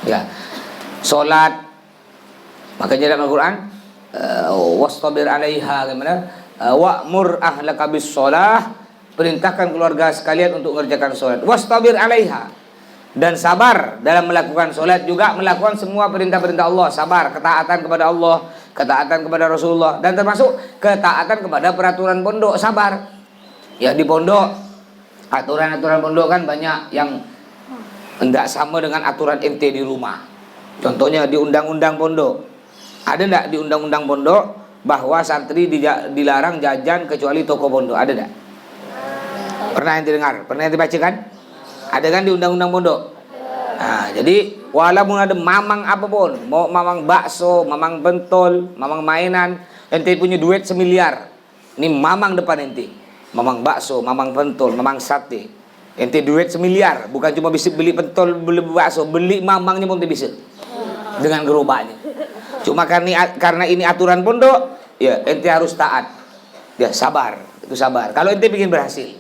Ya, solat, makanya dalam Al-Quran wastabir 'alaiha, gimana? Wa'mur ahlaka bis shalah, perintahkan keluarga sekalian untuk mengerjakan solat. Wastabir 'alaiha, dan sabar dalam melakukan solat, juga melakukan semua perintah-perintah Allah. Sabar, ketaatan kepada Allah, ketaatan kepada Rasulullah, dan termasuk ketaatan kepada peraturan pondok. Sabar. Ya, di pondok aturan-aturan pondok kan banyak yang tidak sama dengan aturan ente di rumah. Contohnya di undang-undang pondok. Ada tidak di undang-undang pondok bahwa santri dilarang jajan kecuali toko pondok? Ada tidak? Pernah ente dengar? Pernah ente baca kan? Ada kan di undang-undang pondok? Nah, jadi walaupun ada mamang apapun, mau mamang bakso, mamang pentol, mamang mainan, ente punya duit semiliar, ini mamang depan ente, mamang bakso, mamang pentol, mamang sate, ente duit semiliar, bukan cuma bisa beli pentol, beli bakso, beli mamangnya pun ente bisa dengan gerobaknya. Cuma karena ini aturan pondok, ya ente harus taat, ya sabar, itu sabar. Kalau ente ingin berhasil,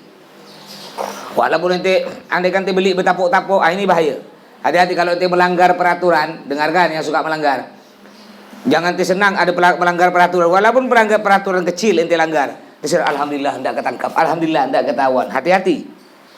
walaupun ente andai kan ente beli bertapuk-tapuk, ini bahaya. Hati-hati kalau ente melanggar peraturan. Dengarkan yang suka melanggar, jangan ente senang ada melanggar peraturan, walaupun melanggar peraturan kecil ente langgar. Alhamdulillah tidak ketangkap, alhamdulillah tidak ketahuan. Hati-hati,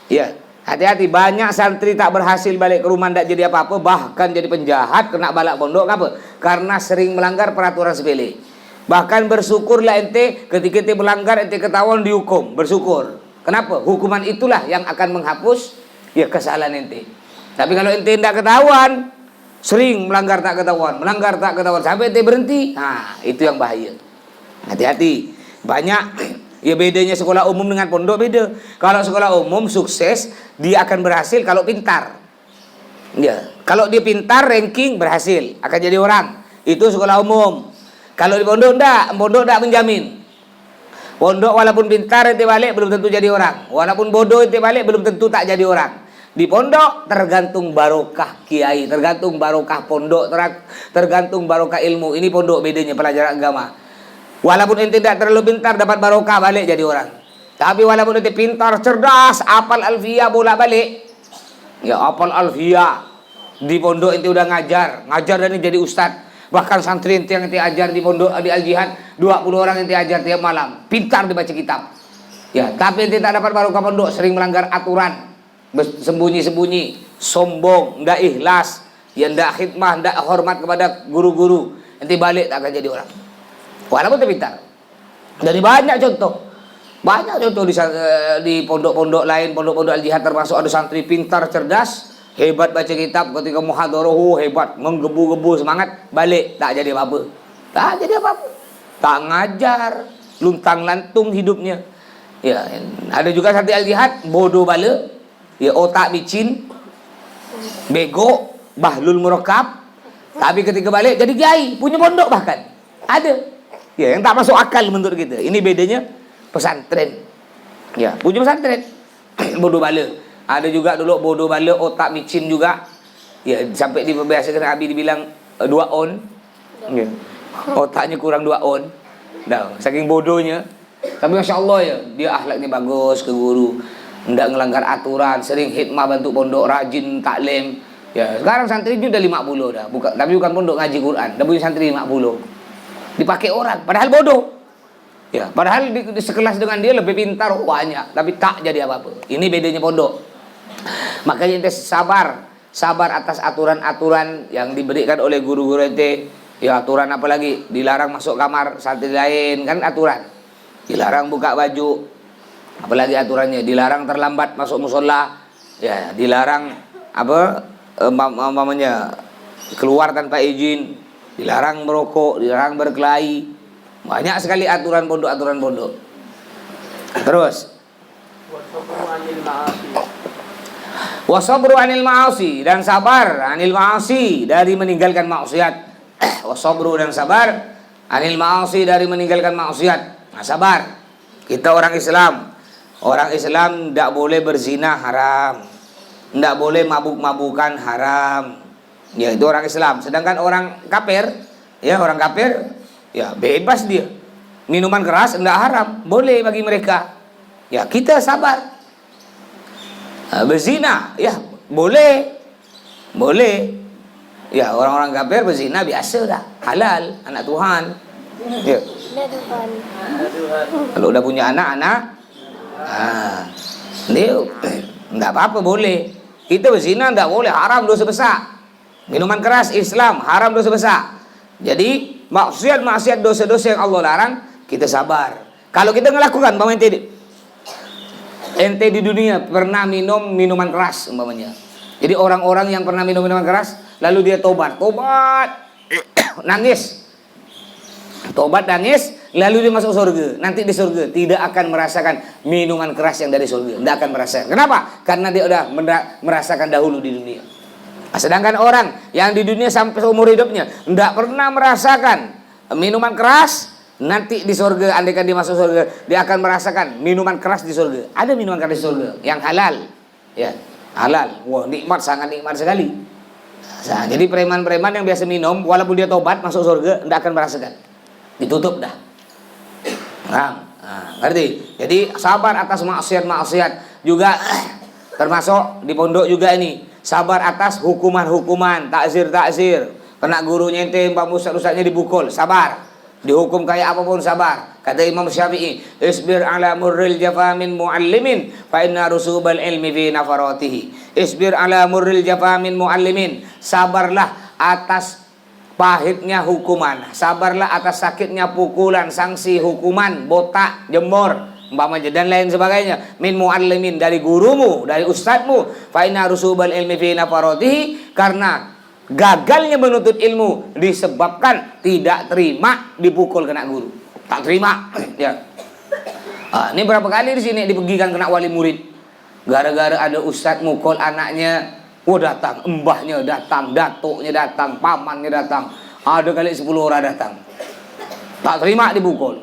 ya hati-hati. Banyak santri tak berhasil balik ke rumah, tidak jadi apa-apa, bahkan jadi penjahat, kena balak pondok. Kenapa? Karena sering melanggar peraturan sepele. Bahkan bersyukurlah ente ketika ente melanggar, ente ketahuan dihukum, bersyukur. Kenapa? Hukuman itulah yang akan menghapus ya kesalahan ente. Tapi kalau ente tidak ketahuan, sering melanggar tak ketahuan, sampai ente berhenti, nah itu yang bahaya. Hati-hati. Banyak ya bedanya sekolah umum dengan pondok beda. Kalau sekolah umum sukses, dia akan berhasil kalau pintar. Ya, kalau dia pintar ranking berhasil, akan jadi orang. Itu sekolah umum. Kalau di pondok enggak menjamin. Pondok walaupun pintar ente balik belum tentu jadi orang. Walaupun bodoh ente balik belum tentu tak jadi orang. Di pondok tergantung barokah kiai, tergantung barokah pondok, tergantung barokah ilmu. Ini pondok bedanya pelajaran agama. Walaupun ente tidak terlalu pintar dapat barokah balik jadi orang. Tapi walaupun ente pintar, cerdas, apal alfiyah bolak-balik, ya apal alfiyah, di pondok ente udah ngajar dan jadi ustad. Bahkan santri ente yang ente ajar di pondok di Al-Jihad 20 orang ente ajar tiap malam, pintar dibaca kitab. Ya, tapi ente tak dapat barokah pondok, sering melanggar aturan, sembunyi-sembunyi, sombong, ndak ikhlas, ya ndak khidmah, ndak hormat kepada guru-guru, ente balik tak akan jadi orang. Walaupun ente pintar. Dari banyak contoh di pondok-pondok lain, pondok-pondok Al-Jihad termasuk ada santri pintar, cerdas, hebat baca kitab, ketika muhadharah hebat, menggebu-gebu semangat, balik tak jadi apa-apa. Tak ngajar, luntang-lantung hidupnya. Ya, ada juga santri Al-Jihad bodoh bala, ya otak micin, bego, bahlul murakab, tapi ketika balik jadi kiai, punya pondok bahkan. Ada. Ya, yang tak masuk akal menurut kita. Ini bedanya pesantren. Ya, punya pesantren. Bodoh bala. Ada juga dulu bodoh bala, otak micin juga. Ya, sampai dibiasakan Abi dibilang 2 on. Ya. Otaknya kurang 2 on. Dah, saking bodohnya. Tapi Masya Allah ya, dia akhlaknya bagus ke guru. Tidak ngelanggar aturan, sering khidmah bantu pondok, rajin taklim. Ya, sekarang santrinya udah 50 dah. Tapi bukan pondok ngaji Quran, dah punya santri 50. Dipakai orang, padahal bodoh. Ya, padahal di sekelas dengan dia lebih pintar banyak, tapi tak jadi apa-apa. Ini bedanya pondok. Makanya ente sabar atas aturan-aturan yang diberikan oleh guru-guru ente. Ya, aturan apa lagi? Dilarang masuk kamar santri lain, kan aturan. Dilarang buka baju. Apalagi aturannya, dilarang terlambat masuk musola. Ya, dilarang keluar tanpa izin. Dilarang merokok, dilarang berkelahi. Banyak sekali aturan pondok. Terus wasabru anil ma'asi, dan sabar anil ma'asi, dari meninggalkan maksiat. Wasabru, dan sabar anil ma'asi, dari meninggalkan maksiat. Nah, sabar. Kita orang Islam tidak boleh berzina, haram. Tidak boleh mabuk-mabukan, haram. Ya, itu orang Islam. Sedangkan orang kafir, ya bebas dia. Minuman keras enggak haram, boleh bagi mereka. Ya, kita sabar. Berzina, ya boleh. Boleh. Ya, orang-orang kafir berzina biasa dah, halal, anak Tuhan. Ya. Kalau udah punya anak, dia enggak apa-apa boleh. Kita berzina enggak boleh, haram, dosa besar. Minuman keras Islam haram, dosa besar. Jadi maksiat dosa-dosa yang Allah larang, kita sabar. Kalau kita melakukan, ente di dunia pernah minum minuman keras umpamanya. Jadi orang-orang yang pernah minum minuman keras, lalu dia tobat, nangis, lalu dia masuk surga. Nanti di surga tidak akan merasakan minuman keras yang dari surga, tidak akan merasakan. Kenapa? Karena dia udah merasakan dahulu di dunia. Sedangkan orang yang di dunia sampai seumur hidupnya tidak pernah merasakan minuman keras, nanti di surga, andaikan dia masuk surga, dia akan merasakan minuman keras di surga. Ada minuman keras di surga yang halal, ya. Halal, wah nikmat, sangat nikmat sekali. Nah, jadi preman-preman yang biasa minum, walaupun dia tobat masuk surga, tidak akan merasakan. Ditutup dah. Nah, ngerti? Jadi sabar atas maksiat juga termasuk di pondok juga ini. Sabar atas hukuman-hukuman, takzir. Kena gurunya ente, mbak ustadz-ustadznya dibukul, sabar. Dihukum kayak apapun sabar. Kata Imam Syafi'i, isbir ala murril jafa min muallimin fa inna rusubal ilmi fi nafaratihi. Isbir ala murril jafa min muallimin. Sabarlah atas pahitnya hukuman, sabarlah atas sakitnya pukulan, sanksi, hukuman, botak, jemur, umpamanya dan lain sebagainya. Min muallimin, dari gurumu, dari ustadzmu. Fa inna rusubal ilmi fi nafaratihi, karena gagalnya menuntut ilmu disebabkan tidak terima dipukul kena guru, tak terima. Ya. Ini berapa kali di sini dipergikan kena wali murid, gara-gara ada ustadz mukul anaknya. Datang mbahnya, datang datuknya, datang pamannya, datang. Ada kali 10 orang datang, tak terima dipukul.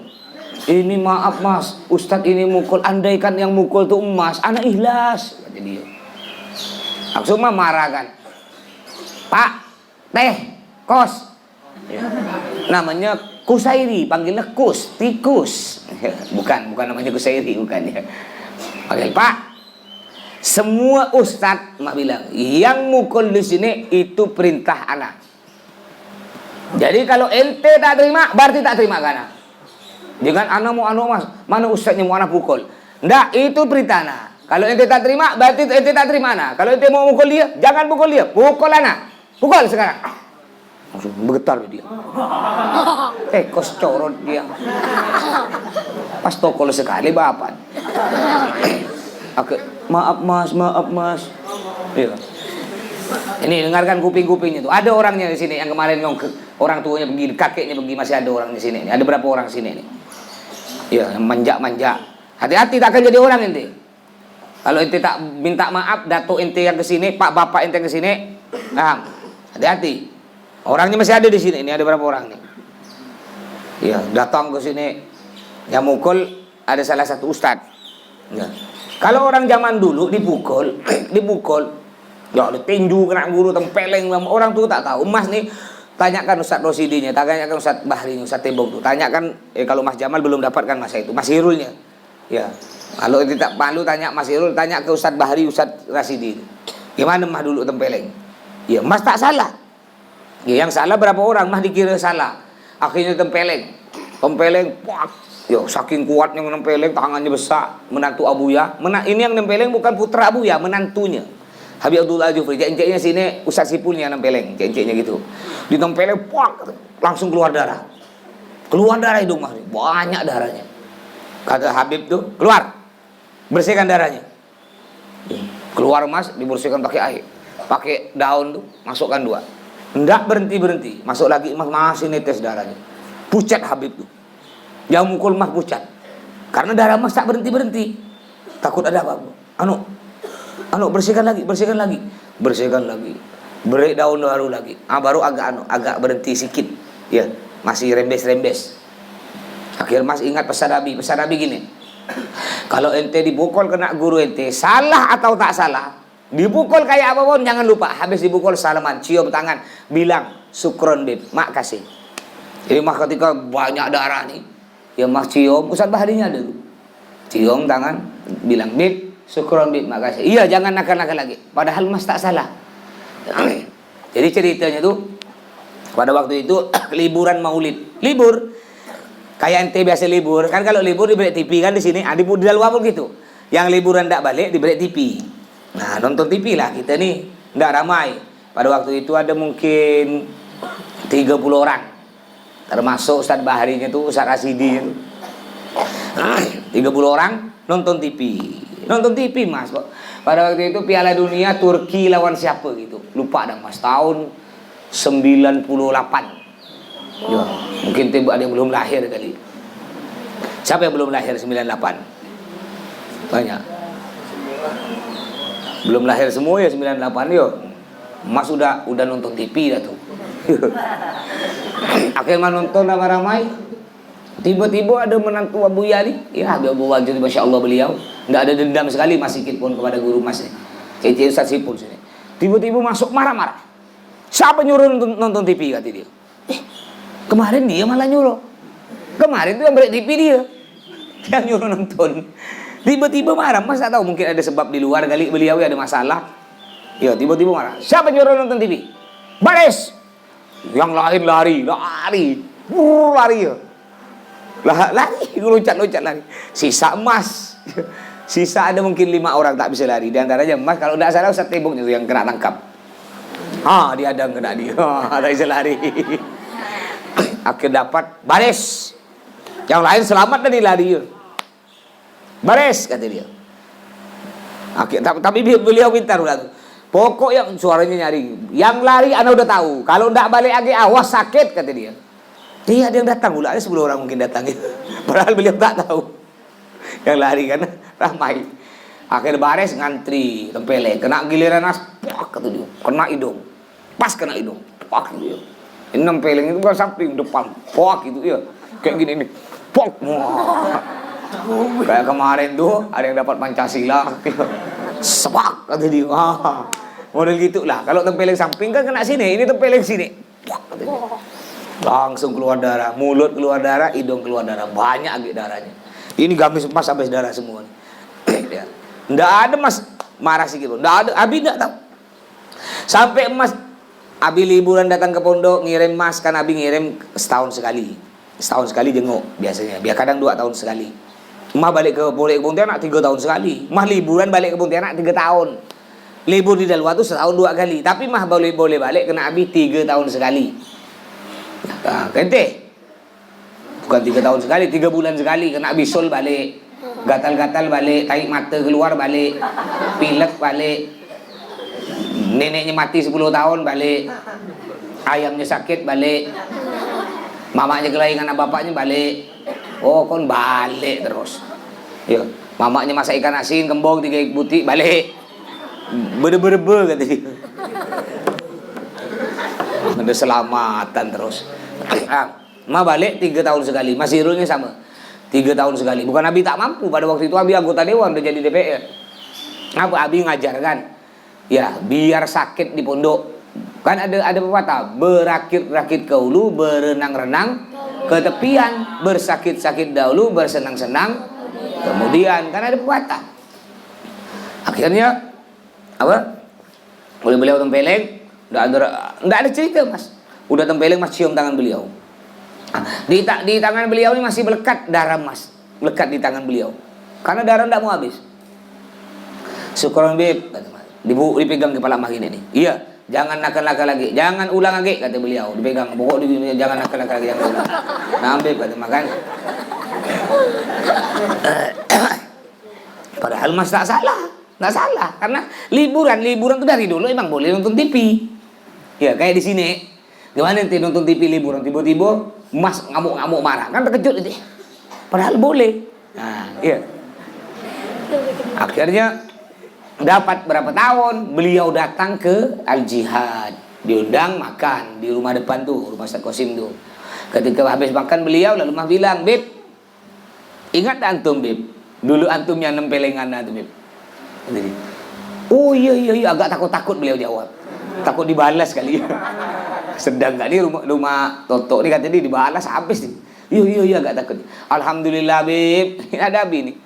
Ini maaf mas, ustadz ini mukul, andaikan yang mukul tuh emas, anak ikhlas, kata dia. Langsung marah kan. Pak, teh, kos, ya. Namanya Kusairi, panggilnya tikus. Bukan namanya Kusairi, bukan ya. Panggil Pak. Semua ustadz, mak bilang, yang mukul di sini itu perintah anak. Jadi kalau ente tak terima, berarti tak terima kan? Jangan anak mau mas, mana ustadznya mau anak pukul? Ndak, itu perintah anak. Kalau ente tak terima, berarti ente tak terima anak. Kalau ente mau mukul dia, jangan pukul dia, pukul anak. Pukul sekarang. Langsung bergetar dia. Kos corot dia. Pas tokol sekali bapak. Oke, maaf mas. Iya. Ini dengarkan kuping-kupingnya tuh. Ada orangnya di sini yang kemarin orang tuanya pergi, kakeknya pergi, masih ada orang di sini. Ada berapa orang di sini nih? Iya, yang manja. Hati-hati, tak akan jadi orang ente. Kalau ente tak minta maaf, datuk ente yang ke sini, pak bapak ente yang ke sini, nah, hati-hati. Orangnya masih ada di sini. Ini ada berapa orang nih? Ya, datang ke sini. Yang mukul ada salah satu ustadz. Ya. Kalau orang zaman dulu dipukul, ya ditinju kena guru, tempeleng. Orang tuh tak tahu. Mas nih, tanyakan Ustadz Rosidinya, tanyakan Ustadz Bahri, Ustadz Tembok tuh. Tanyakan, kalau Mas Jamal belum dapatkan masa itu, Mas Hirulnya. Ya. Kalau tidak malu tanya Mas Hirul, tanya ke Ustadz Bahri, Ustadz Rasidi. Gimana Mas dulu tempeleng? Ya, Mas tak salah. Ya, yang salah berapa orang? Mas dikira salah. Akhirnya tempeleng, puak. Yo, saking kuatnya nempeleng, tangannya besar, menantu Abuya. Ini yang nempeleng bukan putra Abuya, menantunya. Habib Abdullah Jufri, cek-ceknya sini Ustaz Sipulnya nempeleng, cek-ceknya gitu. Ditempeleng, puak, langsung keluar darah. Keluar darah hidung Mas, banyak darahnya. Kata Habib tuh, keluar, bersihkan darahnya. Keluar Mas, dibersihkan pakai air, pakai daun tuh, masukkan 2. Nggak berhenti, masuk lagi Mas, masih netes darahnya. Pucat Habib tuh. Yang mukul Mas pucat. Karena darah Mas tak berhenti. Takut ada apa-apa. Bersihkan lagi. Beri daun baru lagi. Baru agak berhenti sedikit. Ya, masih rembes. Akhir Mas ingat pesan Nabi gini. Kalau ente dipukul kena guru ente, salah atau tak salah, dipukul kayak apapun jangan lupa. Habis dipukul salaman, cium tangan, bilang syukron bib, makasih. Jadi Mas ketika banyak darah nih, ya Mas cium, Ustadz Bahrinya dulu. Cium tangan, bilang bib, syukron bib, makasih. Iya, jangan nakal-nakal lagi. Padahal Mas tak salah. Jadi ceritanya tuh pada waktu itu liburan Maulid, libur. Kayak ente biasa libur, kan kalau libur di balik TV kan di sini, di luar pun gitu. Yang liburan tidak balik di balik TV. Nah, nonton TV lah kita nih, tidak ramai. Pada waktu itu ada mungkin 30 orang. Termasuk Ustadz Baharinya tuh, Ustadz Rasidi itu. 30 orang nonton TV. Nonton TV Mas kok. Pada waktu itu Piala Dunia Turki lawan siapa gitu. Lupa dah Mas, tahun 98. Ya, mungkin tembak ada yang belum lahir kali. Siapa yang belum lahir 98? Banyak. Belum lahir semua ya 98 yo. Mas udah nonton TV dah tuh. Akhirnya nonton ramai-ramai. Tiba-tiba ada menantu Abu Yani. Ya, Abu Wajid, Masya Allah beliau. Tidak ada dendam sekali Mas sedikit pun kepada guru Mas. Kecil Ustaz Sipul sini. Tiba-tiba masuk marah-marah. Siapa nyuruh nonton TV kata dia? Kemarin dia malah nyuruh. Kemarin tuh yang balik TV dia. Yang nyuruh nonton. Tiba-tiba marah. Mas tak tahu mungkin ada sebab di luar kali beliau ada masalah. Ya tiba-tiba marah. Siapa nyuruh nonton TV? Baris. Yang lain lari. Lari ya. Lari. Loncat lari. Sisa Mas. Sisa ada mungkin 5 orang tak bisa lari. Di antaranya Mas kalau tidak salah Ustaz Temboknya tuh yang kena tangkap. Dia ada kena dia. Tak bisa lari. Akhir dapat baris. Yang lain selamat dan lari. Baris kata dia. Akhir, tapi beliau pintar udah. Pokok yang suaranya nyari. Yang lari anda udah tahu. Kalau ndak balik lagi awas sakit kata dia. Dia ada yang datang pula. Ada 10 orang mungkin datang. Padahal beliau tak tahu. Yang lari kan ramai. Akhir baris ngantri tempeleng. Kena giliran Nas. Kata dia. Kena hidung. Pas kena hidung. Pak gitu ya. Ini nempeleng itu kan samping depan, pok gitu ya, kayak gini nih, pok, kayak kemarin tuh ada yang dapat Pancasila, sepak kata dia, model gitulah. Kalau tempeleng samping kan kena sini, ini tempeleng sini, pok, langsung keluar darah, mulut keluar darah, hidung keluar darah, banyak agak darahnya. Ini gamis Mas sampai darah semua nih. Nggak ada Mas marah sih gitu, nggak ada, Abi nggak tahu. Sampai Mas Abi liburan datang ke pondok ngirim Mas, kan Abi ngirim setahun sekali jenguk biasanya, biar kadang 2 tahun sekali. Mah balik ke Pontianak 3 tahun sekali. Mah liburan balik ke Pontianak 3 tahun. Libur di Dalwa tuh setahun 2 kali. Tapi mah boleh balik kena Abi 3 tahun sekali. Nah, kente bukan 3 tahun sekali, 3 bulan sekali kena bisul balik, gatal-gatal balik, tarik mata keluar balik, pilek balik. Neneknya mati 10 tahun balik, ayamnya sakit balik, mamanya kelahiran anak bapaknya balik. Oh kon balik terus. Ya, mamanya masak ikan asin kembung 3 butik balik. Berde-berde kata dia. Ada selamatan terus. Ma balik 3 tahun sekali, masih rulenya sama. 3 tahun sekali. Bukan Abi tak mampu, pada waktu itu Abi anggota dewan udah jadi DPR. Apa Abi ngajarkan? Ya, biar sakit di pondok. Kan ada pepatah, berakit-rakit ke hulu, berenang-renang ke tepian, bersakit-sakit dahulu, bersenang-senang kemudian. Kan ada pepatah. Akhirnya apa? Oleh beliau tempeleng, enggak ada cerita Mas. Udah tempeleng Mas cium tangan beliau. Di tangan beliau ini masih melekat darah Mas, melekat di tangan beliau. Karena darah enggak mau habis. Syukuran Bib, kata Mas. Dipegang kepala Mas ini nih. Iya, jangan nakal-nakal lagi, jangan ulang lagi kata beliau. Dipegang, pokok jangan nakal-nakal lagi, jangan ulang. Nah, Bib kata makan. Padahal Mas tak salah, karena liburan itu dari dulu emang boleh nonton TV. Ya kayak di sini, gimana nanti nonton TV liburan tiba-tiba Mas ngamuk-ngamuk marah, kan terkejut itu. Padahal boleh. Nah, iya. Akhirnya dapat berapa tahun beliau datang ke Al-Jihad, diundang makan di rumah depan tuh, rumah Ustaz Qasim tuh. Ketika habis makan beliau lalu mah bilang, "Bib, ingat tak antum Bib? Dulu antum yang nempelengan tuh Bib." Jadi, oh iya agak takut-takut beliau jawab. Takut dibalas kali. Sedang gak nih rumah Toto nih katanya dibalas habis nih. Iya agak takut. Alhamdulillah Bib, ada Bib nih.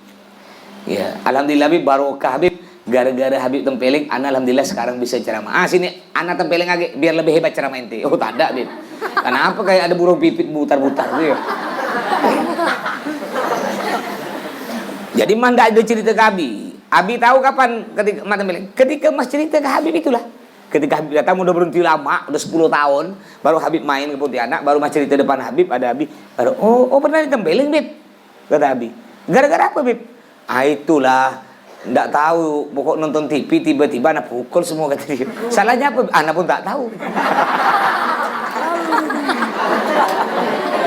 Ya, alhamdulillah Bib barokah Bib. Gara-gara Habib tempeleng, ana alhamdulillah sekarang bisa ceramah. Sini ana tempeleng lagi biar lebih hebat ceramah ente. Oh, tak ada, Bib. Kenapa kayak ada burung pipit butar-butar gitu ya? Jadi mah ndak ada cerita ke Abi. Abi tahu kapan ketika mas tempeleng? Ketika mas cerita ke Habib itulah. Ketika Habib datang udah berhenti lama, udah 10 tahun, baru Habib main ke Pontianak, baru mas cerita depan Habib, ada Habib, baru oh pernah ditempeleng, Bib. Kata Habib. Gara-gara apa, Bib? Itulah. Nggak tahu, pokok nonton TV tiba-tiba anak pukul semua kata dia. Salahnya apa? Anak pun tak tahu.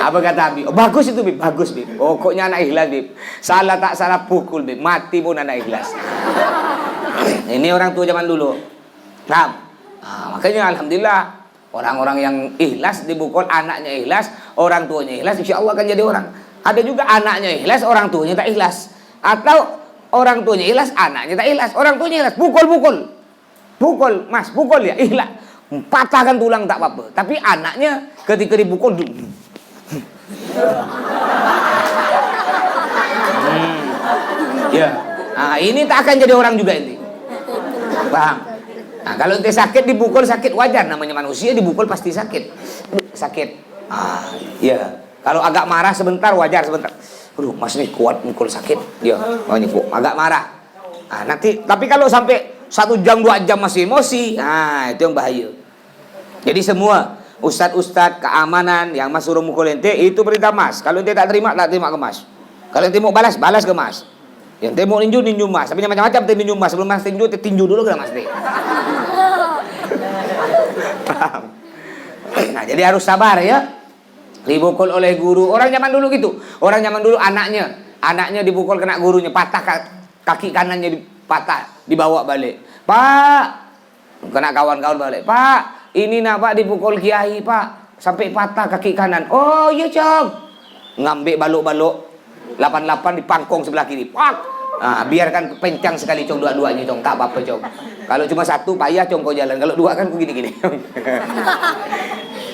Apa kata Habib? Oh, bagus itu, Bib, bagus, Bib. Pokoknya anak ikhlas, Bib. Salah tak salah pukul, Bib. Mati pun anak ikhlas. Ini orang tua zaman dulu. Nah, makanya alhamdulillah orang-orang yang ikhlas dipukul, anaknya ikhlas, orang tuanya ikhlas, insya Allah akan jadi orang. Ada juga anaknya ikhlas, orang tuanya tak ikhlas. Atau orang tuanya ikhlas, anaknya tak ikhlas. Orang tuanya ikhlas, pukul, mas, pukul ya, ikhlas. Patahkan tulang tak apa-apa. Tapi anaknya ketika dipukul, ya, ini tak akan jadi orang juga ini. Paham? Nah, kalau ente sakit dipukul sakit wajar, namanya manusia dipukul pasti sakit. Sakit. Ya. Kalau agak marah sebentar wajar sebentar. Aduh, mas nih kuat mukul sakit. Ya, agak marah. Nanti tapi kalau sampai 1 jam 2 jam masih emosi, itu yang bahaya. Jadi semua ustadz keamanan yang mas suruh mukul ente itu perintah mas. Kalau ente tak terima ke mas. Kalau ente mau balas ke mas. Yang ente mau ninju mas. Tapi macam-macam ente ninju mas. Sebelum mas tinju dulu ke mas. Paham? Nah, jadi harus sabar ya. Dipukul oleh guru. Orang zaman dulu gitu. Orang zaman dulu anaknya dipukul kena gurunya, patah kaki kanannya patah, dibawa balik. Pak, kena kawan-kawan balik. Pak, ini Pak dipukul kiai, Pak. Sampai patah kaki kanan. Oh, iya, Cong. Ngambil balok-balok 88 dipangkong sebelah kiri. Pak. Biarkan pencang sekali, Cong, dua-duanya, Cong. Tak apa-apa, Cong. Kalau cuma 1 payah, Cong, kau jalan. Kalau 2 kan kau gini-gini.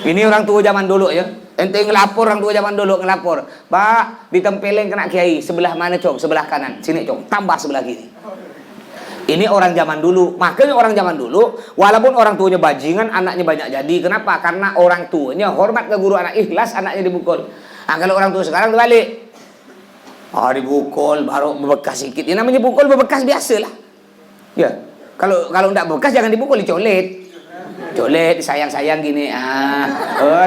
Ini orang tua zaman dulu ya. Ente ngelapor orang tua zaman dulu ngelapor. Pak, ditempeleng kena kiai. Sebelah mana, Cong? Sebelah kanan. Sini, Cong. Tambah sebelah kiri. Ini orang zaman dulu. Makanya orang zaman dulu, walaupun orang tuanya bajingan, anaknya banyak jadi. Kenapa? Karena orang tuanya hormat ke guru, anak ikhlas, anaknya dipukul. Kalau orang tua sekarang terbalik. Dipukul baru bebekas sedikit. Ini namanya pukul bebekas biasa lah. Ya. Kalau enggak bebekas jangan dipukul, dicolet. Colet, sayang-sayang gini.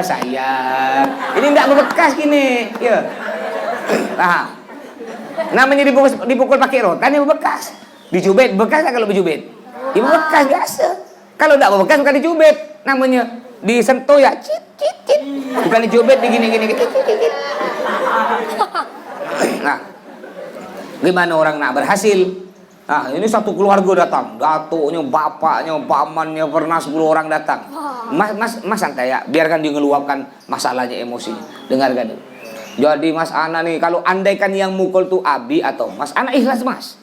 Sayang. Ini enggak bebekas gini. Ya. Namanya dipukul pakai rotan, ini bebekas. Dicubit, bekas kan kalau berjubit? Ya bebekas biasa. Kalau enggak bebekas bukan dicubit. Namanya disentuh ya, cit. Bukan dicubit, digini-gini. Nah, gimana orang nak berhasil? Ini satu keluarga datang, datuknya, bapaknya, pamannya, pernah 10 orang datang. Mas santai ya, biarkan dia ngeluapkan masalahnya, emosinya. Dengarkan dulu. Jadi Mas Ana nih, kalau andaikan yang mukul tuh Abi atau Mas, Ana ikhlas Mas.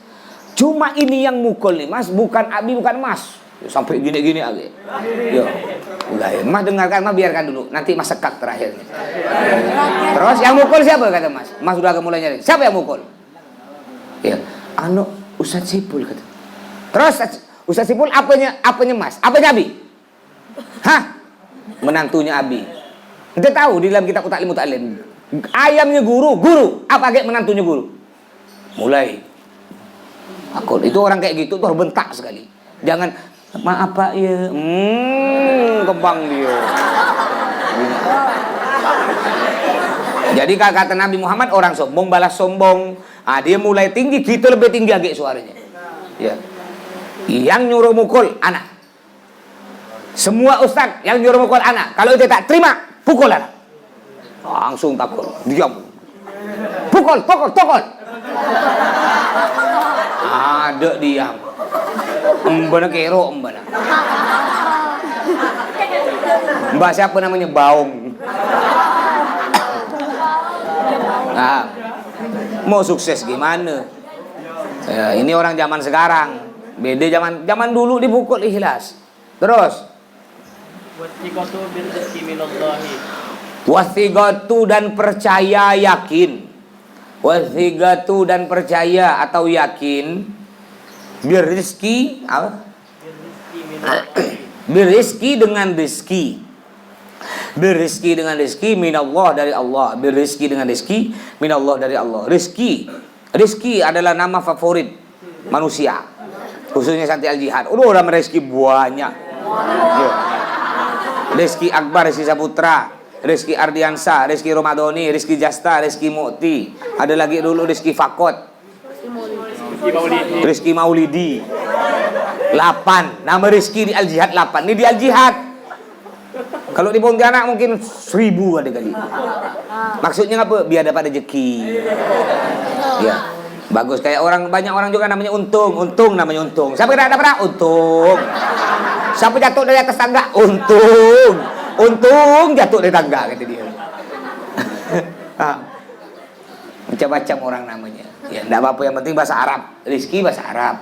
Cuma ini yang mukul nih Mas, bukan Abi, bukan Mas. Sampai gini-gini aja. Yo, udah ya. Mas dengarkan, Mas biarkan dulu. Nanti Mas sekak terakhir. Terus yang mukul siapa kata Mas? Mas sudah mulai nyari. Siapa yang mukul? Ya, Ustadz Sipul kata. Terus Ustadz Sipul apanya Mas? Apanya Abi? Menantunya Abi. Kita tahu di dalam kitab Ta'lim Muta'allim. Ayamnya guru. Apa kayak menantunya guru? Mulai. Itu orang kayak gitu tuh bentak sekali. Jangan maaf Pak ya. Kembang dia. Jadi kata Nabi Muhammad, orang sombong balas sombong. Dia mulai tinggi, gitu lebih tinggi agak suaranya. Ya. Yang nyuruh mukul anak. Semua ustaz yang nyuruh mukul anak, kalau dia tak terima, pukul anak. Langsung takut, diam. Pukul. Ada diam. Mbana kero mbana. Mbak siapa namanya? Baung. Mau sukses gimana? Ya, ini orang zaman sekarang. Beda zaman dulu dipukul ikhlas. Terus wathigatu dan percaya yakin. Wathigatu dan percaya atau yakin Berizki apa? Berizki dengan rezeki. Berizki dengan rezeki minallah dari Allah. Berizki dengan rezeki minallah dari Allah. Rezeki adalah nama favorit manusia, khususnya Santi Al-Jihad. Orang rezeki banyak. Ya. Rezeki Akbar, Rezeki Saputra, Rezeki Ardiansa, Rezeki Romadoni, Rezeki Jasta, Rezeki Mukti. Ada lagi dulu Rezeki Fakot, Rezeki Maulidi. 8 nama rezeki di Al-Jihad, 8. Ini di Al-Jihad. Kalau di Pontianak mungkin 1000 ada kali. Maksudnya apa? Biar dapat rezeki. Ya. Bagus, kayak banyak orang juga namanya Untung namanya Untung. Siapa kena dapat? Untung. Siapa jatuh dari atas tangga? Untung jatuh dari tangga, kata dia. Macam-macam orang namanya. Ya, enggak apa-apa, yang penting bahasa Arab. Rizki bahasa Arab.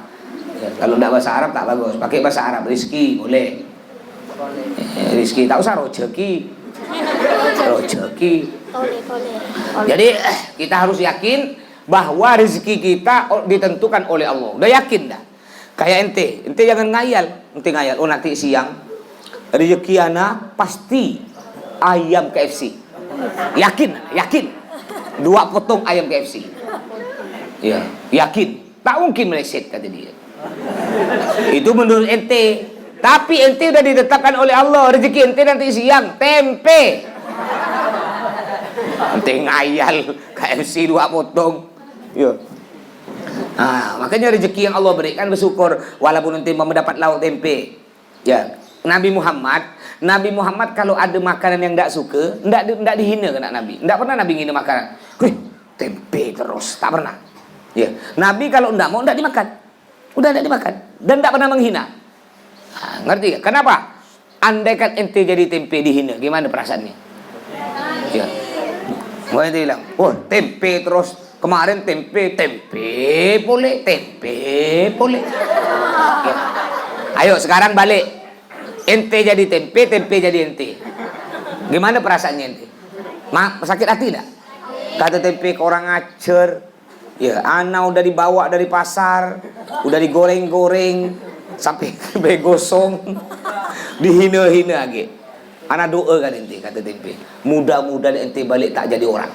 Ya, kalau enggak bahasa Arab tak bagus. Pakai bahasa Arab, rizki boleh. Rizki tak usah rojeki. Jadi kita harus yakin bahwa rezeki kita ditentukan oleh Allah. Udah yakin dah? Kayak ente jangan ngayal. Ente ngayal, oh nanti siang rezeki ana pasti ayam KFC. Yakin. 2 potong ayam KFC. Ya, yakin. Tak mungkin meleset, kata dia. Itu menurut ente. Tapi ente udah ditetapkan oleh Allah, rezeki ente nanti siang tempe. Ente ngayal KFC 2 potong. Ya. Makanya rezeki yang Allah berikan bersyukur walaupun nanti mau mendapat lauk tempe. Ya. Nabi Muhammad kalau ada makanan yang tidak suka, tidak dihina kena Nabi. Tidak pernah Nabi hina makanan. Tempe terus, tak pernah. Ya. Nabi kalau tidak mau tidak dimakan. Udah tidak dimakan dan tidak pernah menghina. Ngerti gak? Kenapa? Andaikan ente jadi tempe dihina, gimana perasaannya? Ya. Gua ente bilang, tempe terus. Kemarin tempe boleh. Ya. Ayo sekarang balik. Ente jadi tempe jadi ente. Gimana perasaannya ente? Sakit hati enggak? Kata tempe ke orang acer. Ya, ana udah dibawa dari pasar, udah digoreng-goreng sampai begosong, dihina-hina lagi. Ana doa kan ente, kata tempe. Mudah-mudahan ente balik tak jadi orang.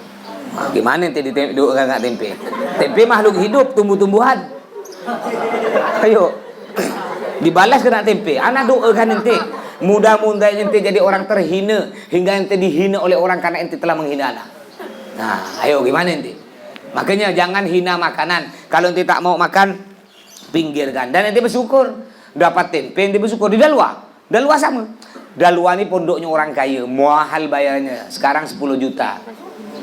Gimana ente doa kan tempe? Tempe makhluk hidup, tumbuh-tumbuhan. Ayo. Dibalas kena tempe. Ana doa kan ente. Mudah-mudahan ente jadi orang terhina hingga ente dihina oleh orang karena ente telah menghina ana. Nah, ayo gimana ente? Makanya jangan hina makanan. Kalau ente tak mau makan, pinggirkan. Dan ente bersyukur dapat tempe, ente bersyukur. Di Dalwa sama. Dalwa ini pondoknya orang kaya, mahal bayarnya. Sekarang 10 juta.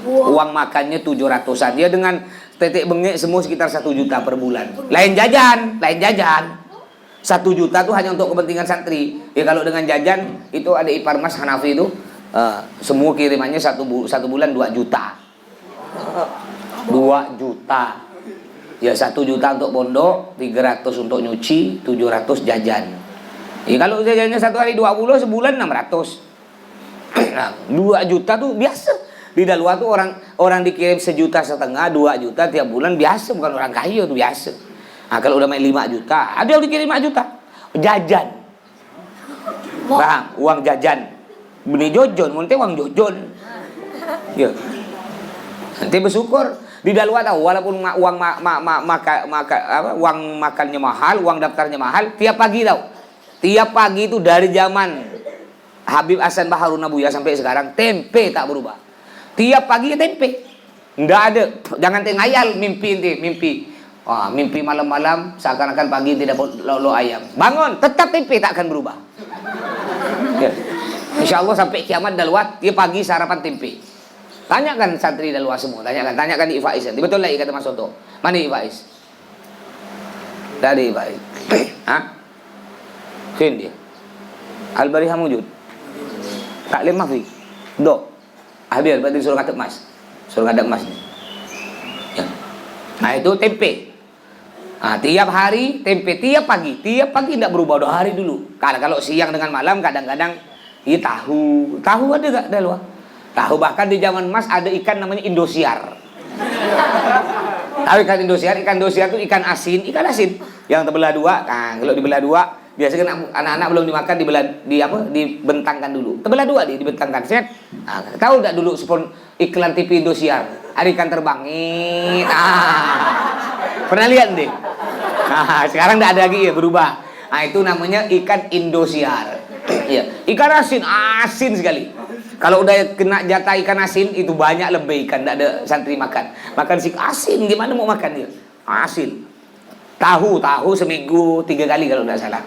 Uang makannya 700-an. Dia dengan tetek bengek semua sekitar 1 juta per bulan. Lain jajan. 1 juta tuh hanya untuk kepentingan santri. Ya kalau dengan jajan itu ada ipar mas Hanafi itu semua kirimannya satu bulan 2 juta. 2 juta. Ya 1 juta untuk pondok, 300 untuk nyuci, 700 jajan. Ya kalau jajannya satu hari 20, sebulan 600. Nah, 2 juta tuh biasa. Di Dalwa tuh orang dikirim 1,5 juta, 2 juta tiap bulan biasa, bukan orang kaya tuh biasa. Nah, kalau udah main 5 juta, ada yang dikirim 5 juta. Jajan. Paham? Uang jajan. Beli jojon, nanti uang jojon. Ya. Nanti bersyukur. Di Dalwa tahu walaupun uang uang makannya mahal, uang daftarnya mahal, tiap pagi tahu. Tiap pagi itu dari zaman Habib Hasan Baharun Nabuya sampai sekarang tempe tak berubah. Tiap pagi tempe. Enggak ada. Jangan ngayal mimpi. Wah, mimpi malam-malam seakan-akan pagi tidak lo ayam. Bangun, tetap tempe tak akan berubah. Ya. Insya Allah sampai kiamat Dalwa tiap pagi sarapan tempe. Tanyakan santri Dalwa semua, tanyakan di Ifaiz. Betul lagi kata Mas Soto. Mana Ifaiz? Dari Ifaiz. Hah? Fin dia. Al-Barihah wujud. Taklim mafi. Dok. Habis berarti suruh kata emas. Suruh ada emas nih. Ya. Nah itu tempe. Nah, tiap hari tempe, tiap pagi tidak berubah 2 hari dulu. Kalau siang dengan malam kadang-kadang ini tahu ada gak Dalwa? Tahu bahkan di zaman emas ada ikan namanya Indosiar. Tahu ikan Indosiar itu ikan asin yang terbelah dua. Nah, kalau dibelah dua, biasanya kan anak-anak belum dimakan dibentangkan dulu. Terbelah dua dibentangkan. Set. Nah, tahu enggak dulu iklan TV Indosiar? Ada ikan terbang. Pernah lihat deh? Nah, sekarang enggak ada lagi ya, berubah. Nah, itu namanya ikan Indosiar. Ya, ikan asin sekali. Kalau udah kena jatah ikan asin itu banyak lebih ikan, tidak ada santri makan. Makan si asin, gimana mau makan dia? Asin. Tahu seminggu 3 kali kalau tidak salah.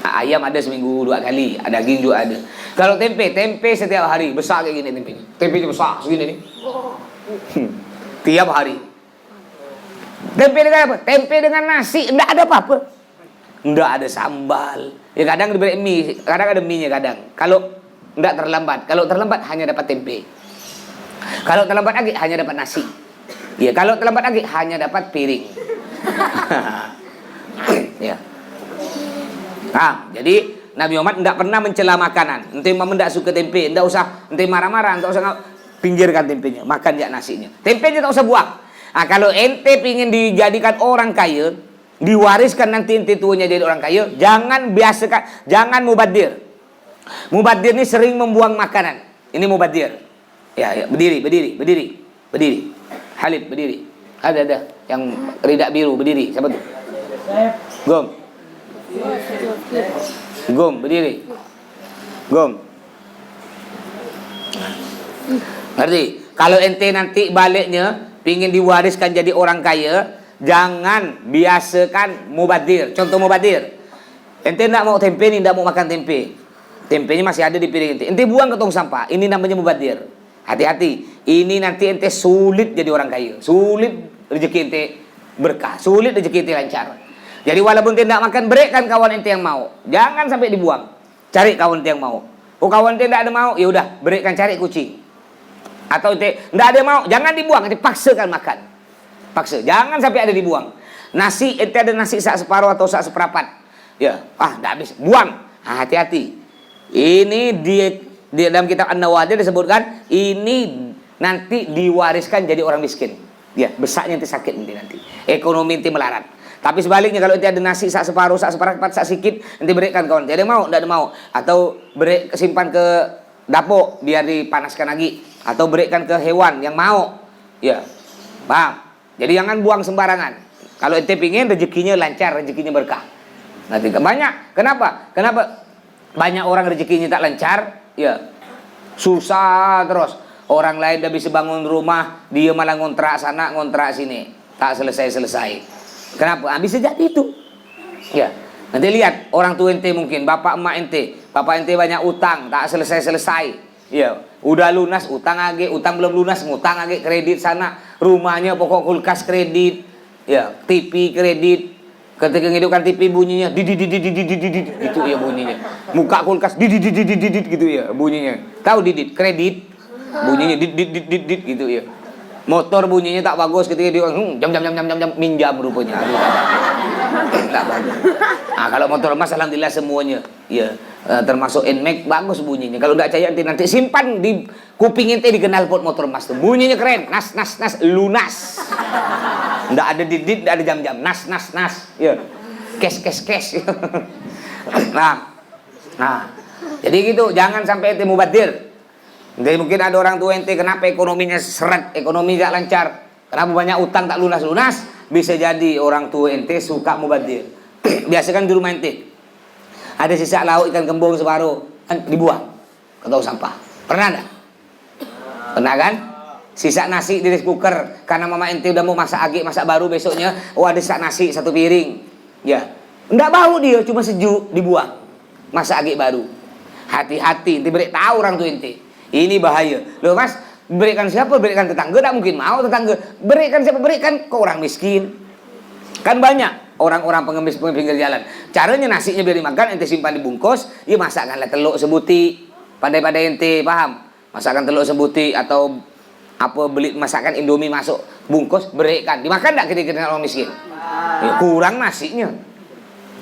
Nah, ayam ada seminggu 2 kali, daging juga ada. Kalau tempe setiap hari besar kayak gini tempenya. Tempenya besar segini nih. Tiap hari. Tempe dengan apa? Tempe dengan nasi, tidak ada apa-apa. Tidak ada sambal. Ya kadang diberi mie, kadang ada mie-nya kadang. Kalau tidak terlambat. Kalau terlambat hanya dapat tempe. Kalau terlambat lagi hanya dapat nasi. Ya, kalau terlambat lagi hanya dapat piring. Ya. Nah, jadi Nabi Muhammad tidak pernah mencela makanan. Ente tidak suka tempe, tidak usah ente marah-marah, tidak usah pinggirkan tempenya, makan ya nasinya. Tempenya tak usah buang. Nah, kalau ente ingin dijadikan orang kaya, diwariskan nanti ente tuanya jadi orang kaya, jangan mubadir. Mubadir ini sering membuang makanan. Ini mubadir. Ya, berdiri. Halid berdiri. Ada yang ridak biru berdiri. Siapa tuh? Gom berdiri. Ngerti? Kalau ente nanti baliknya pingin diwariskan jadi orang kaya, jangan biasakan mubadir. Contoh mubadir. Ente tidak mau tempe nih, tidak mau makan tempe. Tempenya masih ada di piring ente. Ente buang ke tong sampah. Ini namanya mubadir. Hati-hati. Ini nanti ente sulit jadi orang kaya. Sulit rezeki ente berkah. Sulit rezeki ente lancar. Jadi walaupun ente tidak makan, berikan kawan ente yang mau. Jangan sampai dibuang. Cari kawan ente yang mau. Oh, kawan ente tidak ada mau, ya udah berikan, cari kucing. Atau ente tidak ada mau, jangan dibuang. Ente paksakan makan. Paksa. Jangan sampai ada dibuang. Nasi, ente ada nasi sak separuh atau sak seperapat. Ya, tidak habis. Buang. Nah, hati-hati. Ini di dalam kitab An-Nawadir disebutkan ini nanti diwariskan jadi orang miskin. Ya, besarnya nanti sakit nanti. Ekonomi nanti melarat. Tapi sebaliknya kalau nanti ada nasi sak separuh, sak seperempat, sak sikit, nanti berikan kawan. Jadi mau, tidak ada mau. Atau simpan ke dapur biar dipanaskan lagi. Atau berikan ke hewan yang mau. Ya, paham? Jadi jangan buang sembarangan. Kalau ente pingin rezekinya lancar, rezekinya berkah. Nanti banyak. Kenapa? Banyak orang rezekinya tak lancar, ya susah terus. Orang lain dah bisa bangun rumah, dia malah ngontrak sana, ngontrak sini, tak selesai. Kenapa? Bisa jadi itu. Ya, nanti lihat orang tua ente mungkin, bapak emak ente banyak utang, tak selesai. Ya, udah lunas utang lagi, utang belum lunas ngutang lagi, kredit sana, rumahnya pokok kulkas kredit, ya TV kredit. Ketika ngidupkan TV bunyinya didit gitu ya bunyinya. Muka kulkas didit gitu ya bunyinya. Tahu didit kredit bunyinya didit gitu ya. Motor bunyinya tak bagus ketika dia jam minjam rupanya. Aduh, tak bagus. Nah, kalau motor emas alhamdulillah semuanya ya termasuk Nmax bagus bunyinya. Kalau tidak percaya nanti simpan di kuping ente di knalpot motor emas tuh. Bunyinya keren. Nas lunas. Nggak ada didit, nggak ada jam-jam. Nas. Ya. Cash. Nah. Jadi gitu, jangan sampai ente mubadir. Jadi mungkin ada orang tua ente kenapa ekonominya seret, ekonomi gak lancar. Kenapa banyak utang tak lunas. Bisa jadi orang tua ente suka mubadir. Biasakan di rumah ente ada sisa lauk ikan kembung separuh, kan dibuang ke tong sampah. Pernah enggak? Pernah kan? Sisa nasi di rice cooker karena mama ente udah mau masak baru besoknya, ada sisa nasi 1 piring. Ya. Enggak bau dia, cuma sejuk, dibuang. Masak baru. Hati-hati, ente beri tahu orang tua ente. Ini bahaya. Loh Mas, berikan siapa? Berikan tetangga, tak mungkin mau tetangga. Berikan siapa? Berikan ke orang miskin. Kan banyak orang-orang pengemis pinggir jalan. Caranya nasinya biar dimakan, ente simpan dibungkus, ya masakkanlah telur sebuti. Pandai-pandai ente, paham? Masakkan telur sebuti atau beli masakan Indomie masuk bungkus, berikan. Dimakan enggak ketika orang miskin? Ya, kurang nasinya.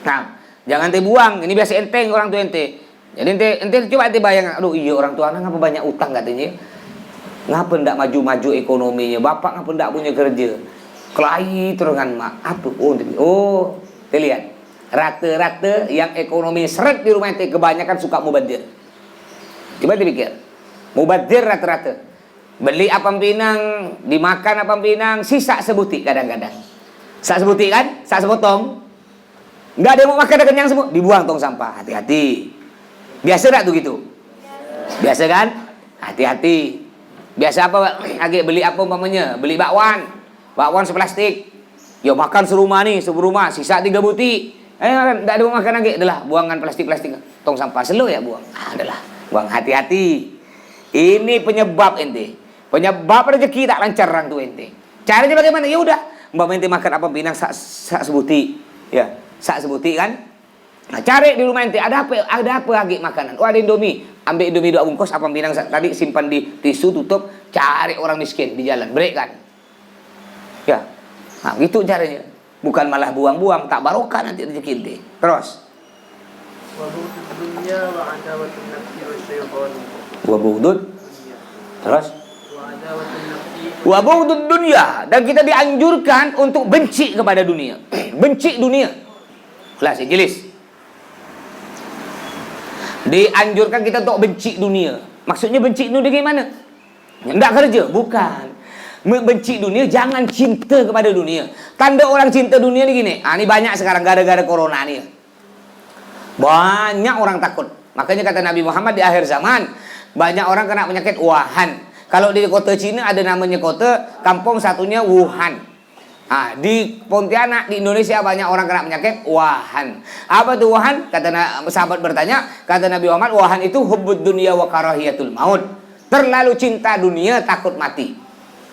Nah, jangan ente buang. Ini biasa enteng orang tua ente. Jadi ente coba ente bayangkan, aduh iya orang tua anak ngapa banyak utang katanya. Ngapa ndak maju-maju ekonominya? Bapak ngapa ndak punya kerja? Kelahi terus kan mak. Apa? Kita lihat. Rata-rata yang ekonomi seret di rumah ente kebanyakan suka mubadir. Coba dipikir. Mubadir rata-rata. Beli apam pinang, dimakan apam pinang, sisa sebutik kadang-kadang. Sak sebutik kan? Sak sepotong. Nggak ada yang mau makan, dah kenyang semua. Dibuang tong sampah. Hati-hati. Biasa tak tuh gitu? Biasa kan? Hati-hati. Biasa apa? Agak beli apa umpamanya? Beli bakwan. Bakwan seplastik. Yo makan serumah nih, serumah. Sisa 3 butik. Tak ada mau makan lagi. Adalah buangan plastik-plastik. Tong sampah selo ya buang. Adalah buang. Hati-hati. Ini penyebab ente. Penyebab rezeki tak lancar orang tu ente. Caranya bagaimana? Ya udah. Mbak ente makan apa pinang sak sebutik. Ya, sak sebutik kan? Nah, cari di rumah ente ada apa lagi makanan? Oh, ada Indomie. Ambil Indomie 2 bungkus apa pinang tadi simpan di tisu tutup, cari orang miskin di jalan, break kan. Ya. Nah, gitu caranya. Bukan malah buang-buang, tak barokah nanti rezeki ente. Terus. Wa bughd. Terus. Wa bughd dunya, dan kita dianjurkan untuk benci kepada dunia. Benci dunia. Kelas jelas. Dianjurkan kita untuk benci dunia. Maksudnya benci dunia gimana? Tidak kerja, bukan. Benci dunia, jangan cinta kepada dunia. Tanda orang cinta dunia ni gini. Ini banyak sekarang gara-gara corona ni. Banyak orang takut. Makanya kata Nabi Muhammad di akhir zaman, banyak orang kena penyakit Wuhan. Kalau di kota Cina ada namanya kota, kampung satunya Wuhan. Di Pontianak, di Indonesia banyak orang kena penyakit Wuhan. Apa tuh Wuhan? Kata sahabat bertanya, kata Nabi Muhammad, Wuhan itu hubbud dunia wa karahiyatul maut. Terlalu cinta dunia, takut mati.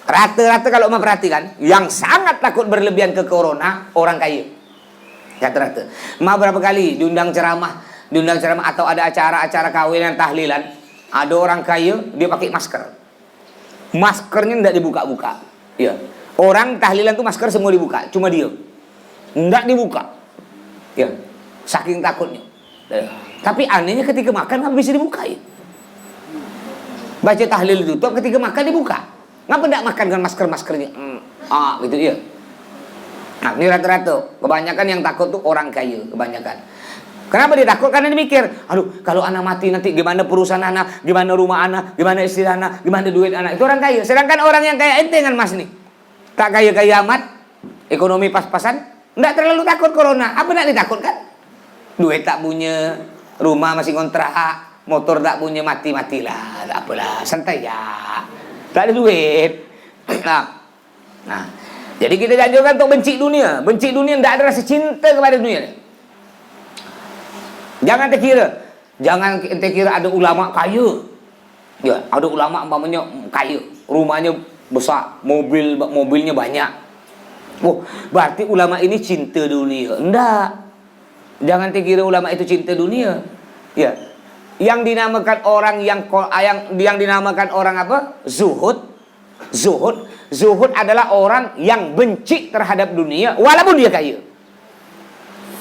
Rata-rata kalau memperhatikan, yang sangat takut berlebihan ke corona, orang kaya. Rata-rata. Berapa kali diundang ceramah atau ada acara-acara kawinan tahlilan, ada orang kaya, dia pakai masker. Maskernya tidak dibuka-buka. Ya. Orang tahlilan tuh masker semua dibuka, cuma dia tidak dibuka. Ya. Saking takutnya. Tapi anehnya ketika makan nggak bisa dibuka ya. Baca tahlil ditutup, ketika makan dibuka. Ngapa tidak makan dengan masker-maskernya? Gitu ya. Nah, ini rata-rata. Kebanyakan yang takut tuh orang kaya, kebanyakan. Kenapa dia takut? Karena dia mikir, aduh, kalau anak mati nanti gimana perusahaan anak, gimana rumah anak, gimana istri anak, gimana duit anak. Itu orang kaya. Sedangkan orang yang kaya ente kan mas nih. Tak kaya-kaya amat, ekonomi pas-pasan, tidak terlalu takut corona. Apa tidak ditakutkan? Duit tak punya, rumah masih kontrak, motor tak punya, mati-matilah. Tak apalah, santai ya. Tak ada duit. Nah, jadi kita dianjurkan untuk benci dunia. Benci dunia, tidak ada rasa cinta kepada dunia. Jangan terkira ada ulama kaya. Ya, ada ulama umpamanya kaya, rumahnya besar, mobilnya banyak. Berarti ulama ini cinta dunia. Enggak. Jangan terkira ulama itu cinta dunia. Ya. Yang dinamakan orang yang dinamakan orang apa? Zuhud. Zuhud adalah orang yang benci terhadap dunia walaupun dia kaya.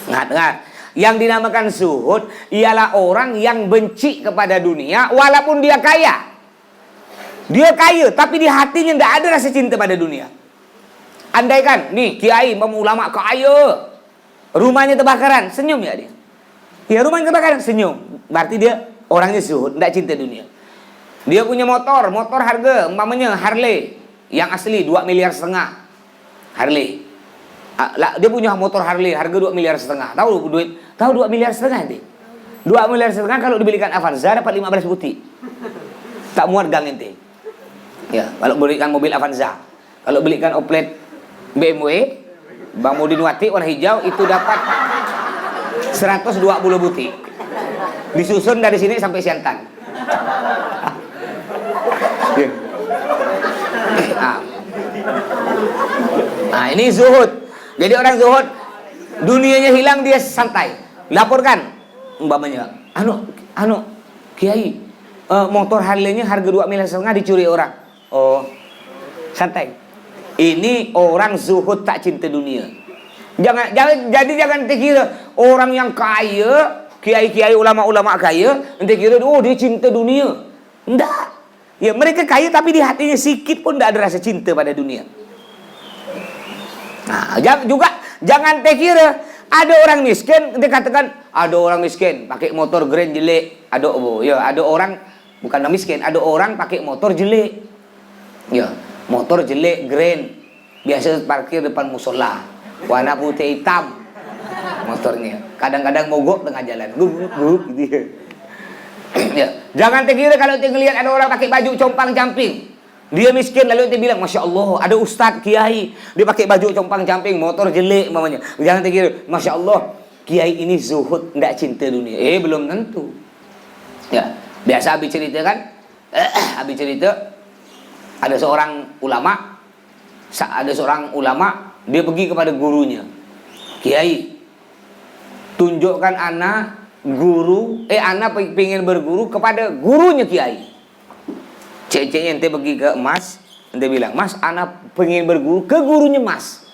Dengar. Yang dinamakan zuhud ialah orang yang benci kepada dunia walaupun dia kaya. Dia kaya tapi di hatinya tidak ada rasa cinta pada dunia. Andaikan nih kiai ulama kaya, rumahnya terbakaran, senyum ya dia. Ya rumahnya terbakaran, senyum. Berarti dia orangnya zuhud, tidak cinta dunia. Dia punya motor harga umpamanya Harley yang asli 2,5 miliar Harley. Dia punya motor Harley harga 2,5 miliar. Tahu 2,5 miliar nanti? 2,5 miliar kalau dibelikan Avanza dapat 15 butik. Tak muat gang ente. Ya, kalau belikan mobil Avanza. Kalau belikan Oplet BMW Bang Mudinwati warna hijau itu dapat 120 butik. Disusun dari sini sampai Siantan. Nah, ini zuhud. Jadi orang zuhud, dunianya hilang dia santai. Laporkan umpamanya, kiai, motor Harley-nya harga 2,5 miliar dicuri orang. Oh, santai. Ini orang zuhud tak cinta dunia. Jangan dikira orang yang kaya, kiai-kiai ulama-ulama kaya, ente kira dia cinta dunia. Enggak. Ya mereka kaya tapi di hatinya sikit pun tidak ada rasa cinta pada dunia. Nah, jangan kira ada orang miskin, dia katakan ada orang miskin pakai motor Grand jelek. Ada orang bukan orang miskin, ada orang pakai motor jelek. Ya, motor jelek Grand. Biasa parkir depan musola. Warna putih hitam motornya. Kadang-kadang mogok tengah jalan. Guguk gitu. Ya, jangan kira kalau kita lihat ada orang pakai baju compang-camping. Dia miskin lalu dia bilang, Masya Allah, ada ustaz, kiai, dia pakai baju compang-camping, motor jelek mamanya. Jangan terkira, Masya Allah, kiai ini zuhud, tidak cinta dunia. Belum tentu. Ya, biasa habis cerita kan, habis cerita, ada seorang ulama, dia pergi kepada gurunya. Kiai, tunjukkan anak anak pengen berguru kepada gurunya kiai. Cek-ceknya ente pergi ke Mas, ente bilang, Mas, anak pengen berguru ke gurunya Mas.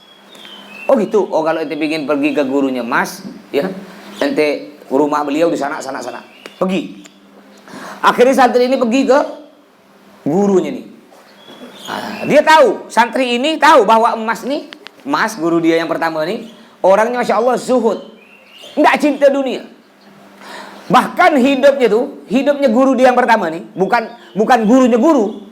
Oh gitu. Oh kalau ente pengen pergi ke gurunya Mas, ya, ente rumah beliau di sana. Pergi. Akhirnya santri ini pergi ke gurunya nih. Nah, dia tahu, santri ini tahu bahwa Mas guru dia yang pertama nih, orangnya Masya Allah zuhud, nggak cinta dunia. Bahkan hidupnya guru dia yang pertama nih, bukan gurunya guru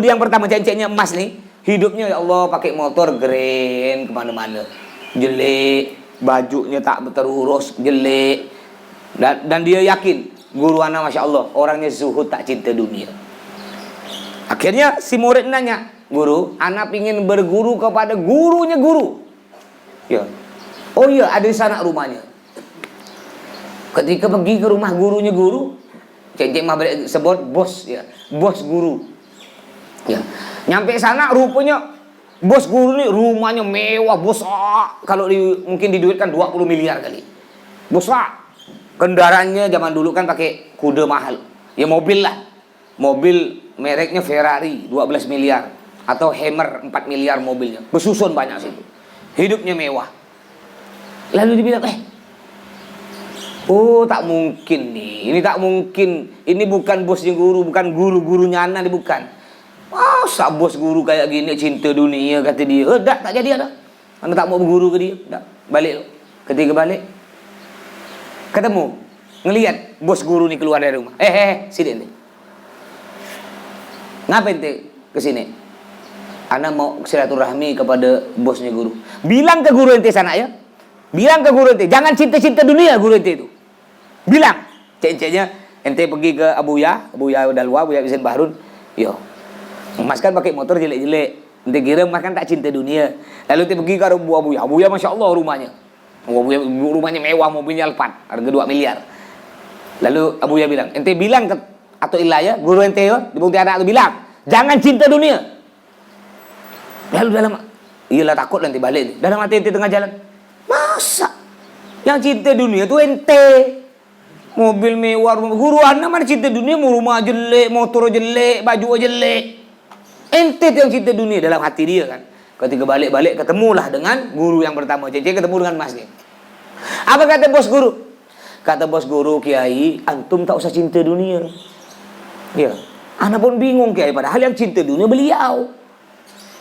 dia yang pertama, ceceknya Mas nih, hidupnya ya Allah pakai motor Grand kemana-mana, jelek, bajunya tak terurus, jelek, dan dia yakin guru anak Masya Allah orangnya zuhud, tak cinta dunia. Akhirnya si murid nanya, guru, anak ingin berguru kepada gurunya guru. Ya, oh iya, ada di sana rumahnya. Ketika pergi ke rumah gurunya guru, cek mah sebut bos, ya, bos guru. Ya, nyampe sana rupanya bos guru nih rumahnya mewah, besar. Kalau mungkin diduitkan 20 miliar kali. Besar. Kendaraannya zaman dulu kan pakai kuda mahal. Ya mobil lah. Mobil mereknya Ferrari 12 miliar atau Hammer 4 miliar mobilnya. Bersusun banyak situ. Hidupnya mewah. Lalu dibilang, oh tak mungkin nih, ini tak mungkin, ini bukan bosnya guru, bukan guru-gurunya anak, ini bukan. Masa bos guru kayak gini cinta dunia, kata dia. Tak jadi ada. Anda tak mau berguru ke dia, tak balik. Ketika balik, ketemu, ngelihat bos guru nih keluar dari rumah. Sini ente. Ngapain ente kesini? Anak mau silaturahmi kepada bosnya guru. Bilang ke guru ente sana ya. Bilang ke guru ente, jangan cinta-cinta dunia guru ente itu. Bilang, cek-ceknya ente pergi ke Abuya Dalwa, Abuya Bisin Bahrun. Yo, Mas kan pakai motor jelek-jelek. Ente kira Mas kan tak cinta dunia. Lalu ente pergi ke Abuya, Masya Allah rumahnya. Rumahnya mewah, mobilnya Alphard, harga 2 miliar. Lalu Abuya bilang, ente bilang ke atau ilayah, guru ente yo, di bukti anak itu bilang, jangan cinta dunia. Lalu iyalah takut nanti balik. Dalam hati ente tengah jalan, masa yang cinta dunia tuh ente? Mobil mewah, guru anak mana cinta dunia, mau rumah jelek, motor jelek, baju jelek. Ente tuh yang cinta dunia dalam hati dia kan. Ketika balik-balik ketemulah dengan guru yang pertama. Cece ketemu dengan Mas nih. Apa kata bos guru? Kata bos guru, Kiai, antum tak usah cinta dunia. Ya, anak pun bingung Kiai, padahal yang cinta dunia beliau.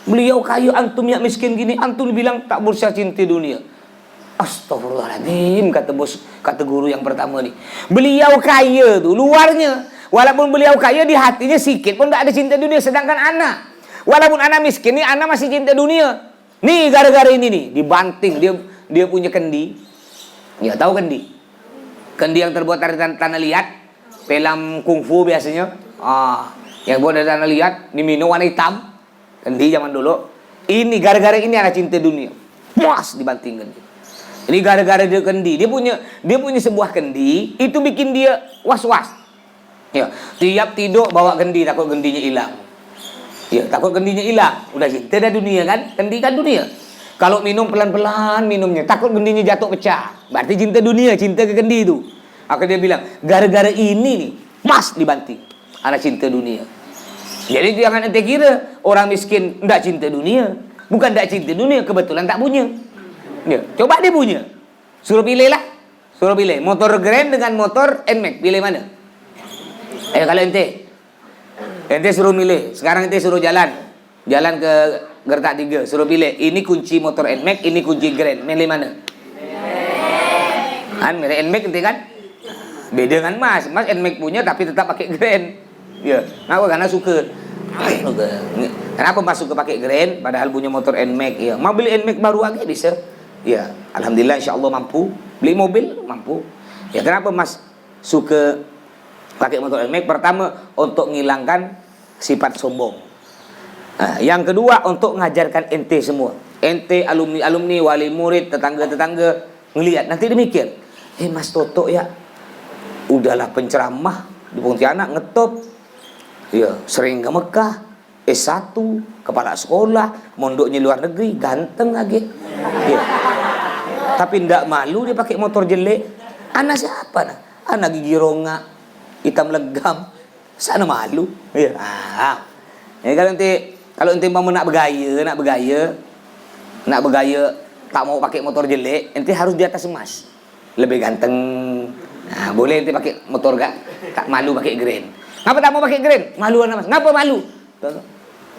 Beliau kaya, antum yang miskin gini, antum bilang tak usah cinta dunia. Astagfirullahaladzim, kata guru yang pertama nih. Beliau kaya tuh luarnya, walaupun beliau kaya di hatinya sikit pun tak ada cinta dunia. Sedangkan anak, walaupun anak miskin nih, anak masih cinta dunia. Nih gara-gara ini nih dibanting, dia punya kendi. Ya tahu kendi? Kendi yang terbuat dari tanah liat, film kungfu biasanya. Yang buat dari tanah liat, diminum warna hitam. Kendi zaman dulu. Ini gara-gara ini anak cinta dunia. Puas dibanting kendi. Ini gara-gara dia kendi, dia punya sebuah kendi, itu bikin dia was-was. Ya, tiap tidur bawa kendi, takut kendinya hilang. Ya, takut kendinya hilang. Udah cinta dah dunia kan? Kendi kan dunia. Kalau minum pelan-pelan minumnya, takut kendinya jatuh pecah. Berarti cinta dunia, cinta ke kendi itu. Akhirnya dia bilang, gara-gara ini nih, mas dibanting. Anak cinta dunia. Jadi jangan ente kira orang miskin enggak cinta dunia. Bukan enggak cinta dunia, kebetulan tak punya. Ya, coba dia punya. Suruh pilih lah. Suruh pilih motor Grand dengan motor NMAX, pilih mana? Kalau ente suruh milih. Sekarang ente suruh jalan ke gertak 3. Suruh pilih. Ini kunci motor NMAX, ini kunci Grand. Milih mana? Kan milih NMAX nanti kan? Beda dengan Mas. Mas NMAX punya tapi tetap pakai Grand. Ya. Kenapa? Karena suka. Kenapa Mas suka pakai Grand padahal punya motor NMAX? Ya. Mau beli NMAX baru lagi bisa. Ya. Alhamdulillah insyaallah mampu. Beli mobil mampu. Ya, kenapa Mas suka pakai motor NMAX? Pertama, untuk menghilangkan sifat sombong. Nah, yang kedua, untuk mengajarkan ente semua. Ente, alumni-alumni, wali murid, tetangga-tetangga ngelihat. Nanti dia mikir, Mas Toto ya, udahlah penceramah di Pontianak ngetop. Ya, sering ke Mekah, S1, kepala sekolah, mondoknya luar negeri, ganteng lagi. Ya. Tapi ndak malu dia pakai motor jelek. Anak siapa nah? Anak gigi ronga, hitam legam, sana malu. Ya. Ya kalau ente mau nak bergaya, tak mau pakai motor jelek, ente harus di atas Mas, lebih ganteng. Nah, boleh ente pakai motor tak malu pakai Grand. Ngapa tak mau pakai Grand? Malu anak Mas. Ngapa malu?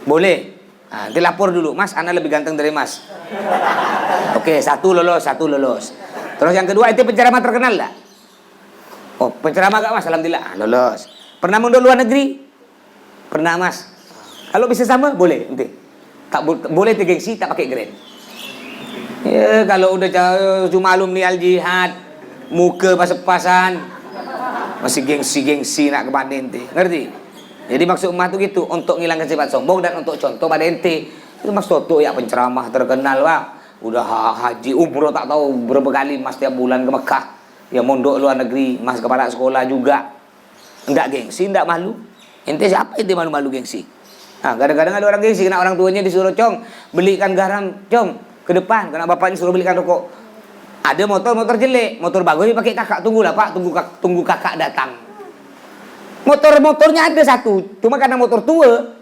Boleh. Nah, ente lapor dulu, Mas, anak lebih ganteng dari Mas. Oke, satu lolos. Terus yang kedua, ente penceramah terkenal tak? Oh, penceramah gak Mas? Alhamdulillah, lolos. Pernah mondok luar negeri? Pernah Mas. Kalau bisa sama, boleh ente. Tak boleh ente gengsi, tak pakai Grand. Ya, kalau udah cuma alumni Al-Jihad, muka pas-pasan, masih gengsi nak kepada ente. Ngerti? Jadi maksud emak tu gitu, untuk ngilangkan sifat sombong dan untuk contoh pada ente. Itu Mas Toto ya penceramah terkenal, Bang. Udah haji umroh tak tahu berapa kali Mas tiap bulan ke Mekah. Ya mondok luar negeri, Mas kepala sekolah juga. Enggak gengsi, enggak malu. Ente siapa ente malu-malu gengsi? Nah, kadang-kadang ada orang gengsi, kena orang tuanya disuruh, "Cong, belikan garam, Cong, ke depan." Kena bapaknya suruh belikan rokok. Ada motor jelek, motor bagus dipakai kakak. Tunggulah Pak, tunggu kakak datang. Motornya ada satu, cuma karena motor tua,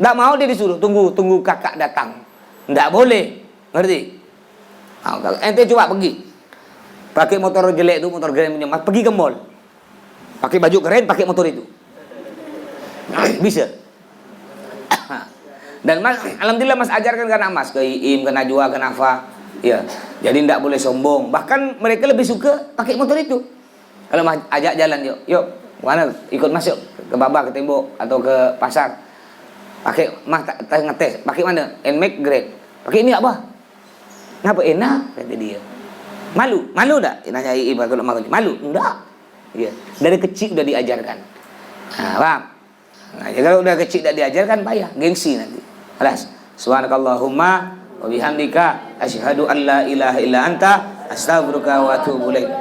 enggak mau dia disuruh tunggu kakak datang. Enggak boleh. Ngerti? Nah, ente coba pergi. Pakai motor jelek itu, motor Grand punya Mas, pergi ke mall. Pakai baju keren, pakai motor itu. Bisa. Dan Mas, alhamdulillah Mas ajarkan ke anak Mas, ke IIM, ke Najwa, ke Nafa. Ya. Jadi tidak boleh sombong. Bahkan mereka lebih suka pakai motor itu. Kalau Mas ajak jalan, yuk, mana ikut Mas yuk, ke Babak, ke Tembok atau ke pasar. Pakai Mas ngetes, pakai mana? NMAX Grand. Pakai ini apa? Kenapa enak? Kata dia. Malu tak? Nanya ibu kalau malu. Enggak. Ya. Dari kecil udah diajarkan. Nah, paham? Nah, ya kalau udah kecil udah diajarkan payah, gengsi nanti. Alas. Subhanakallahumma wa bihamdika asyhadu an la ilaha illa anta astaghfiruka wa atubu ilaik.